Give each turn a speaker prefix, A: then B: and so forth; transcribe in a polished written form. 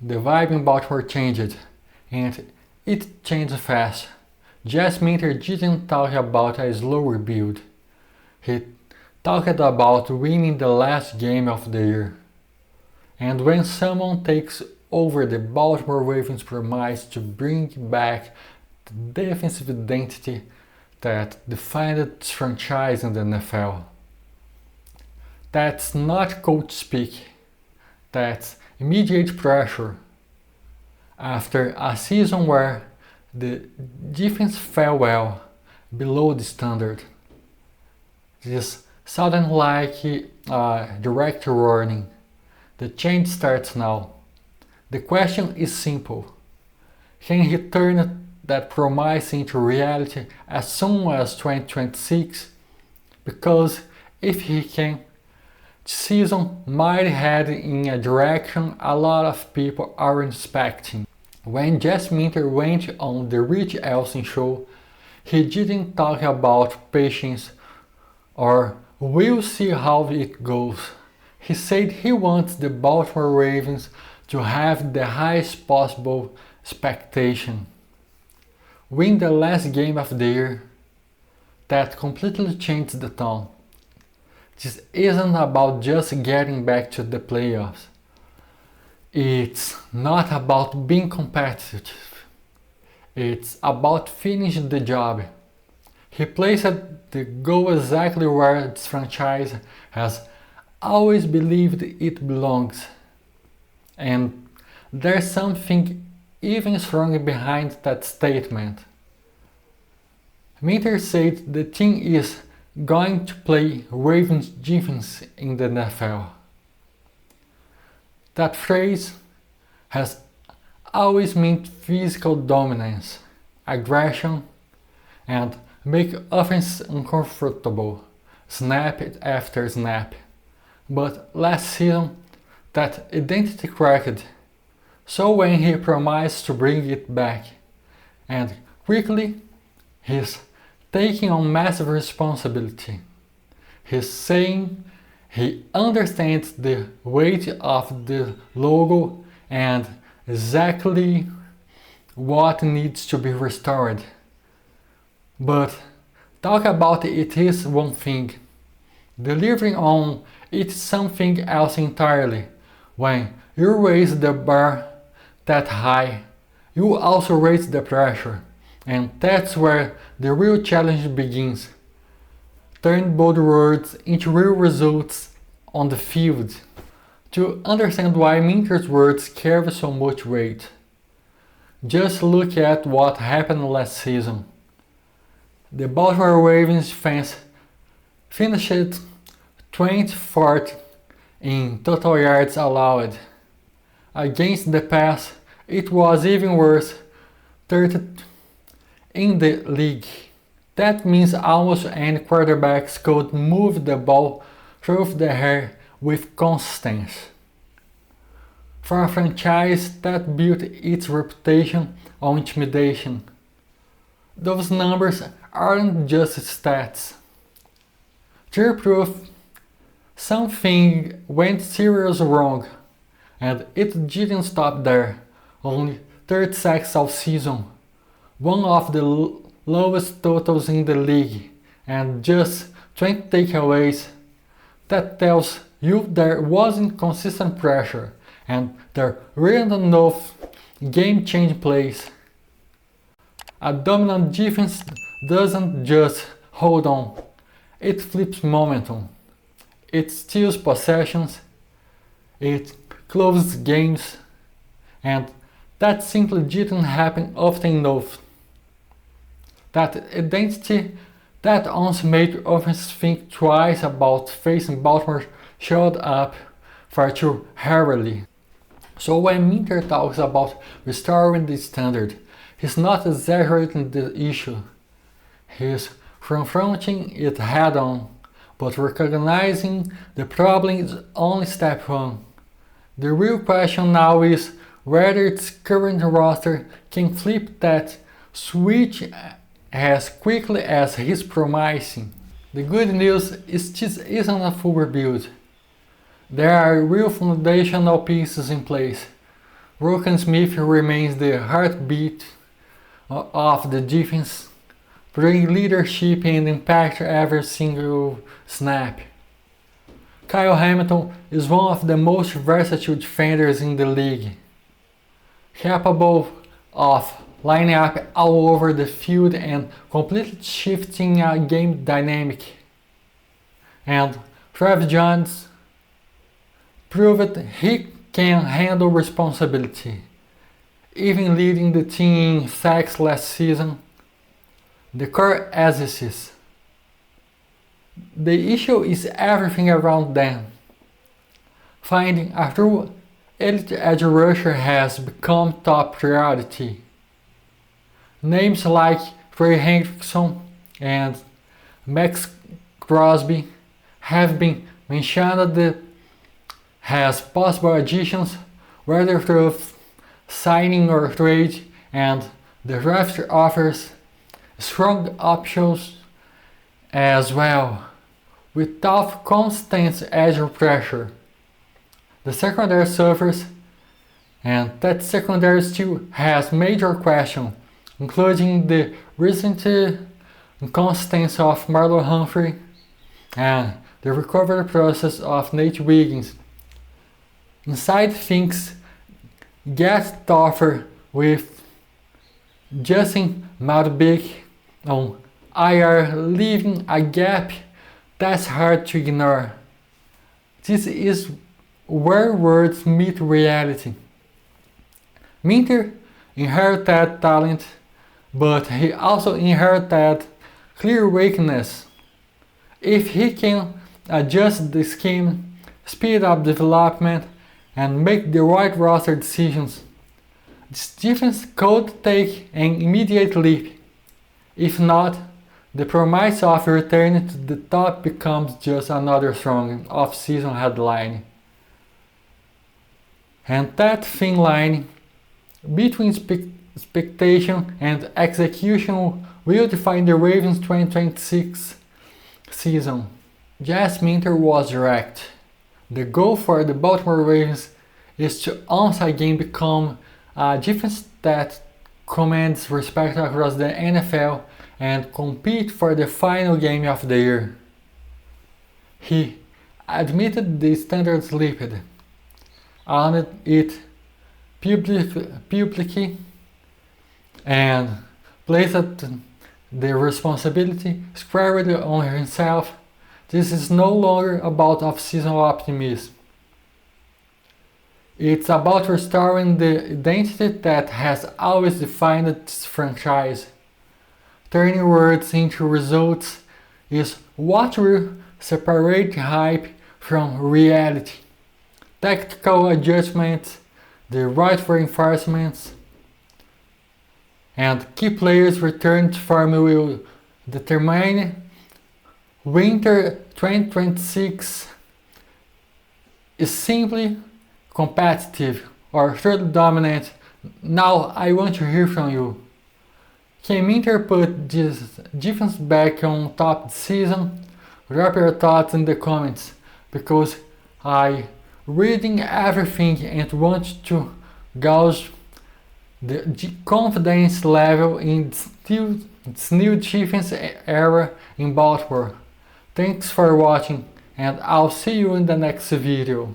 A: the vibe in Baltimore changed, and it changed fast. Jess Minter didn't talk about a slow rebuild. He talked about winning the last game of the year. And when someone takes over the Baltimore Ravens promise to bring back the defensive identity that defined its franchise in the NFL, that's not coach speak. That's immediate pressure. After a season where the defense fell well below the standard, this sounded like a direct warning. The change starts now. The question is simple. Can he turn that promise into reality as soon as 2026? Because if he can, the season might head in a direction a lot of people aren't expecting. When Jess Minter went on the Rich Elson show, he didn't talk about patience or we'll see how it goes. He said he wants the Baltimore Ravens to have the highest possible expectation. Win the last game of the year. That completely changed the tone. This isn't about just getting back to the playoffs. It's not about being competitive. It's about finishing the job. He placed the goal exactly where this franchise has always believed it belongs. And there's something even stronger behind that statement. Minter said the team is going to play Ravens defense in the NFL. That phrase has always meant physical dominance, aggression, and make offense uncomfortable, snap after snap. But last season, that identity cracked. So when he promised to bring it back, and quickly, he's taking on massive responsibility. He's saying he understands the weight of the logo and exactly what needs to be restored. But talk about it is one thing. Delivering on it is something else entirely. When you raise the bar that high, you also raise the pressure. And that's where the real challenge begins. Turn bold words into real results on the field. To understand why Minter's words carry so much weight, just look at what happened last season. The Baltimore Ravens fans finished 24th in total yards allowed. Against the pass, it was even worse, 30th in the league. That means almost any quarterbacks could move the ball through the air with consistency. For a franchise that built its reputation on intimidation, those numbers aren't just stats. They're proof something went seriously wrong, and it didn't stop there. Only 30 sacks all season, one of the lowest totals in the league, and just 20 takeaways. That tells you there wasn't consistent pressure, and there weren't enough game-changing plays. A dominant defense doesn't just hold on, it flips momentum. It steals possessions, it closes games, and that simply didn't happen often enough. That identity that once made offenses think twice about facing Baltimore showed up far too heavily. So when Minter talks about restoring the standard, he's not exaggerating the issue. He's confronting it head on, but recognizing the problem is only step one. The real question now is whether its current roster can flip that switch as quickly as he's promising. The good news is this isn't a full rebuild. There are real foundational pieces in place. Roquan Smith remains the heartbeat of the defense, bringing leadership and impact every single snap. Kyle Hamilton is one of the most versatile defenders in the league, capable of lining up all over the field and completely shifting a game dynamic. And Travis Jones proved he can handle responsibility, even leading the team in sacks last season. The core exists. The issue is everything around them. Finding a true elite edge rusher has become top priority. Names like Trey Hendrickson and Max Crosby have been mentioned as possible additions, whether through signing or trade, and the draft offers strong options as well, without constant edge pressure. The secondary suffers, and that secondary still has major questions, including the recent inconsistency of Marlon Humphrey and the recovery process of Nate Wiggins. Inside things get tougher with Justin Malbec on IR, leaving a gap that's hard to ignore. This is where words meet reality. Minter inherited talent, but he also inherited clear weakness. If he can adjust the scheme, speed up development, and make the right roster decisions, this defense could take an immediate leap. If not, the promise of returning to the top becomes just another strong off-season headline. And that thin line between expectation and execution will define the Ravens 2026 season. Jess Minter was correct. The goal for the Baltimore Ravens is to once again become a defense that commands respect across the NFL and compete for the final game of the year. He admitted the standard slipped, owned it publicly, and placed the responsibility squarely on himself. This is no longer about off-season optimism. It's about restoring the identity that has always defined this franchise. Turning words into results is what will separate hype from reality. Tactical adjustments, the right reinforcements, and key players' return to form will determine winter 2026 is simply competitive or truly dominant. Now I want to hear from you. Can Minter put this defense back on top this season? Drop your thoughts in the comments, because I reading everything and want to gauge the confidence level in this new defense era in Baltimore. Thanks for watching, and I'll see you in the next video.